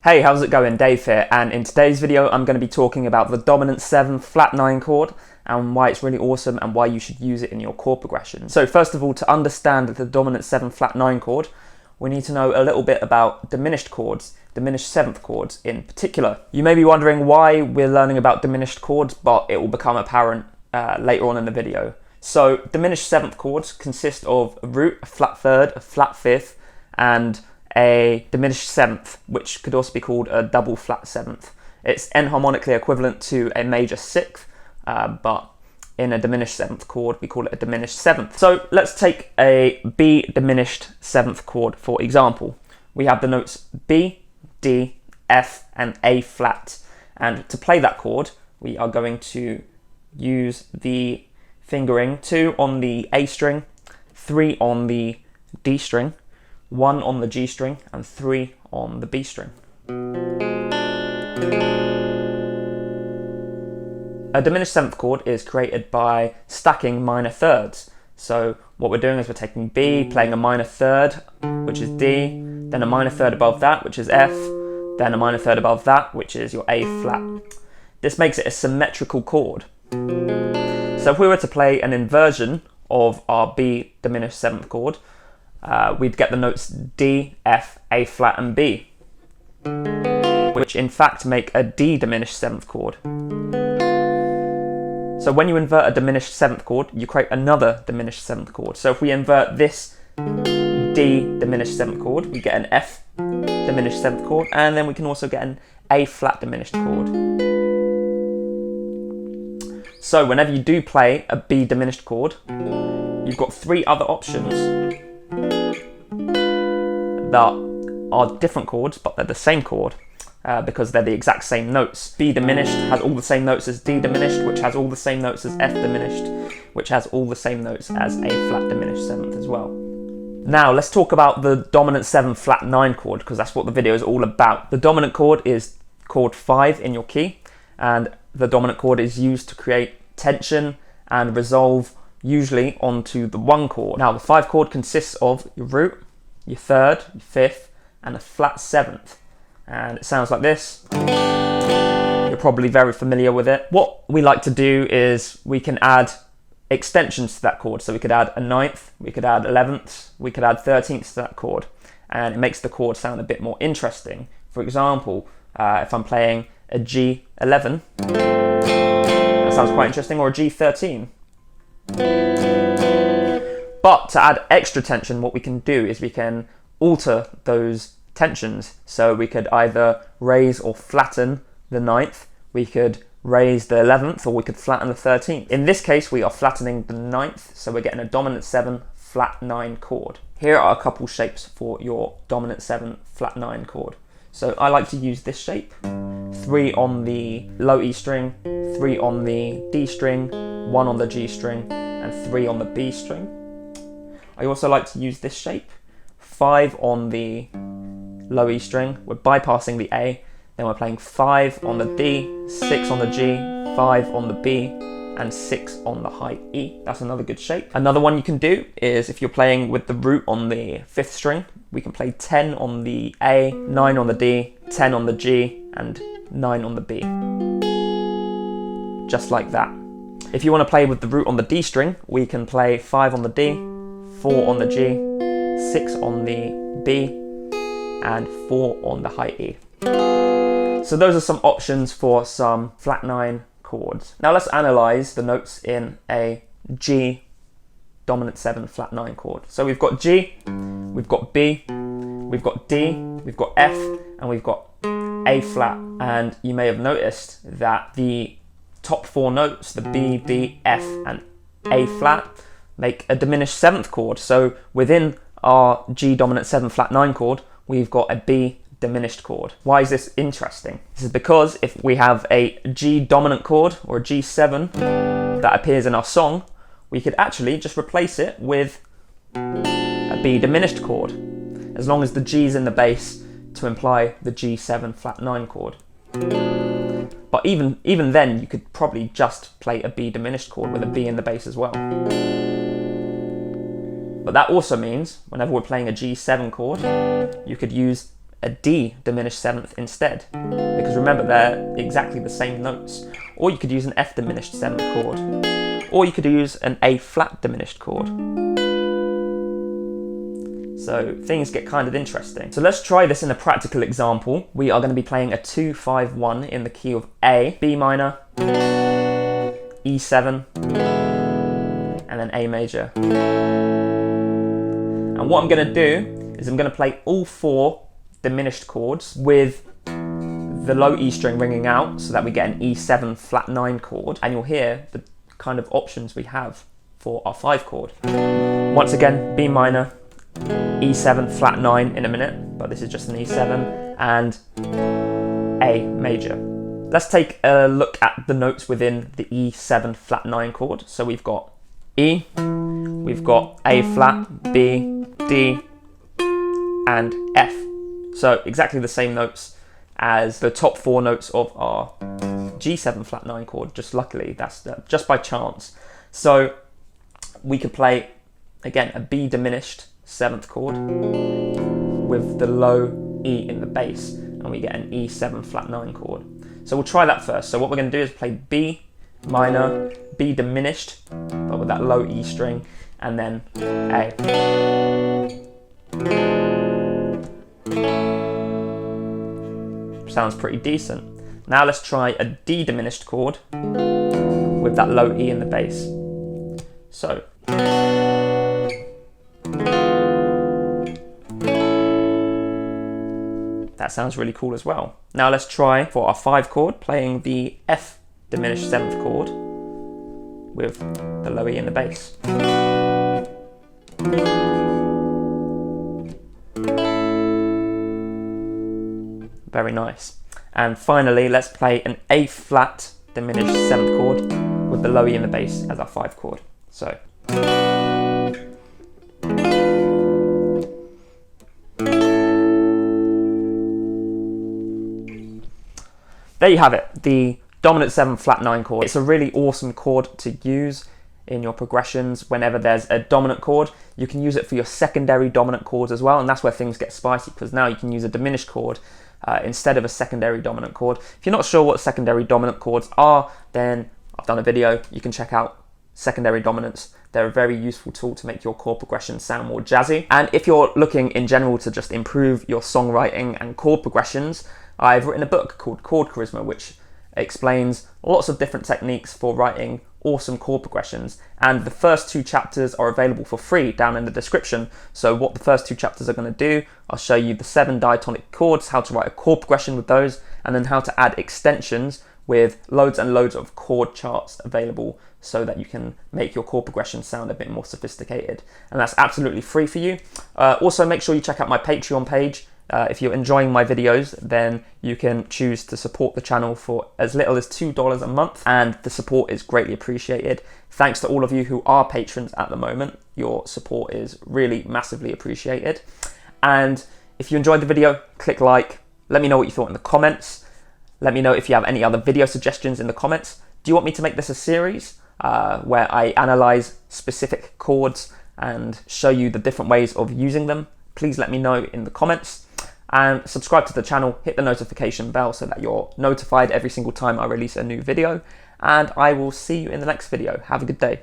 Hey, how's it going? Dave here, and in today's video I'm going to be talking about the dominant 7 flat 9 chord and why it's really awesome and why you should use it in your chord progression. So first of all, to understand the dominant 7 flat 9 chord, we need to know a little bit about diminished chords, diminished 7th chords in particular. You may be wondering why we're learning about diminished chords, but it will become apparent later on in the video. So diminished 7th chords consist of a root, a flat 3rd, a flat 5th, and a diminished 7th, which could also be called a double flat 7th. It's enharmonically equivalent to a major 6th, but in a diminished 7th chord, we call it a diminished 7th. So let's take a B diminished 7th chord for example. We have the notes B, D, F, and A flat. And to play that chord, we are going to use the fingering 2 on the A string, 3 on the D string, 1 on the G string, and 3 on the B string. A diminished 7th chord is created by stacking minor thirds. So what we're doing is we're taking B, playing a minor 3rd, which is D, then a minor 3rd above that, which is F, then a minor 3rd above that, which is your A flat. This makes it a symmetrical chord. So if we were to play an inversion of our B diminished 7th chord, we'd get the notes D, F, A flat, and B, which in fact make a D diminished 7th chord. So when you invert a diminished 7th chord, you create another diminished 7th chord. So if we invert this D diminished 7th chord, we get an F diminished 7th chord, and then we can also get an A flat diminished chord. So whenever you do play a B diminished chord, you've got 3 other options that are different chords, but they're the same chord because they're the exact same notes. B diminished has all the same notes as D diminished, which has all the same notes as F diminished, which has all the same notes as A flat diminished 7th as well. Now let's talk about the dominant 7 flat 9 chord, because that's what the video is all about. The dominant chord is chord 5 in your key, and the dominant chord is used to create tension and resolve usually onto the 1 chord. Now the 5 chord consists of your root, your 3rd, your 5th, and a flat 7th. And it sounds like this. You're probably very familiar with it. What we like to do is we can add extensions to that chord. So we could add a 9th, we could add 11th, we could add 13th to that chord. And it makes the chord sound a bit more interesting. For example, if I'm playing a G11, that sounds quite interesting, or a G13. But to add extra tension, what we can do is we can alter those tensions. So we could either raise or flatten the 9th, we could raise the 11th, or we could flatten the 13th. In this case, we are flattening the 9th, so we're getting a dominant 7 flat 9 chord. Here are a couple shapes for your dominant 7 flat 9 chord. So I like to use this shape, 3 on the low E string, 3 on the D string, 1 on the G string, and 3 on the B string. I also like to use this shape, 5 on the low E string, we're bypassing the A, then we're playing 5 on the D, 6 on the G, 5 on the B, and 6 on the high E. That's another good shape. Another one you can do is if you're playing with the root on the 5th string, we can play 10 on the A, 9 on the D, 10 on the G, and 9 on the B. Just like that. If you want to play with the root on the D string, we can play 5 on the D, 4 on the G, 6 on the B, and 4 on the high E. So those are some options for some flat 9 chords. Now let's analyze the notes in a G dominant 7 flat 9 chord. So we've got G, we've got B, we've got D, we've got F, and we've got A flat. And you may have noticed that the top 4 notes, the B, D, F, and A flat, make a diminished 7th chord. So within our G dominant 7 flat 9 chord, we've got a B diminished chord. Why is this interesting? This is because if we have a G dominant chord or a G7 that appears in our song, we could actually just replace it with a B diminished chord, as long as the G's in the bass to imply the G7 flat 9 chord. But even then, you could probably just play a B diminished chord with a B in the bass as well. But that also means whenever we're playing a G7 chord, you could use a D diminished 7th instead, because remember, they're exactly the same notes. Or you could use an F diminished 7th chord, or you could use an A flat diminished chord. So things get kind of interesting. So let's try this in a practical example. We are going to be playing a 2-5-1 in the key of A, B minor, E7, and then A major. And what I'm going to do is I'm going to play all 4 diminished chords with the low E string ringing out so that we get an E7 flat 9 chord, and you'll hear the kind of options we have for our 5 chord. Once again, B minor, E7 flat 9 in a minute, but this is just an E7, and A major. Let's take a look at the notes within the E7 flat 9 chord. So we've got E, we've got A flat, B, D, and F. So exactly the same notes as the top 4 notes of our G7 flat 9 chord. Just luckily, that's just by chance. So we could play, again, a B diminished 7th chord with the low E in the bass, and we get an E7 flat 9 chord. So we'll try that first. So what we're going to do is play B minor, B diminished, but with that low E string, and then A. Sounds pretty decent. Now let's try a D diminished chord with that low E in the bass. So that sounds really cool as well. Now let's try for our 5 chord, playing the F diminished 7th chord with the low E in the bass. Very nice. And finally, let's play an A flat diminished 7th chord with the low E in the bass as our 5 chord. So there you have it, the dominant 7 flat 9 chord. It's a really awesome chord to use in your progressions. Whenever there's a dominant chord, you can use it for your secondary dominant chords as well, and that's where things get spicy, because now you can use a diminished chord instead of a secondary dominant chord. If you're not sure what secondary dominant chords are, then I've done a video. You can check out secondary dominants. They're a very useful tool to make your chord progression sound more jazzy. And if you're looking in general to just improve your songwriting and chord progressions, I've written a book called Chord Charisma, which explains lots of different techniques for writing awesome chord progressions, and the first 2 chapters are available for free down in the description. So what the first 2 chapters are going to do, I'll show you the 7 diatonic chords, how to write a chord progression with those, and then how to add extensions with loads and loads of chord charts available so that you can make your chord progression sound a bit more sophisticated. And that's absolutely free for you. Also, make sure you check out my Patreon page. If you're enjoying my videos, then you can choose to support the channel for as little as $2 a month, and the support is greatly appreciated. Thanks to all of you who are patrons at the moment. Your support is really massively appreciated. And if you enjoyed the video, click like. Let me know what you thought in the comments. Let me know if you have any other video suggestions in the comments. Do you want me to make this a series where I analyze specific chords and show you the different ways of using them? Please let me know in the comments. And subscribe to the channel, hit the notification bell so that you're notified every single time I release a new video. And I will see you in the next video. Have a good day.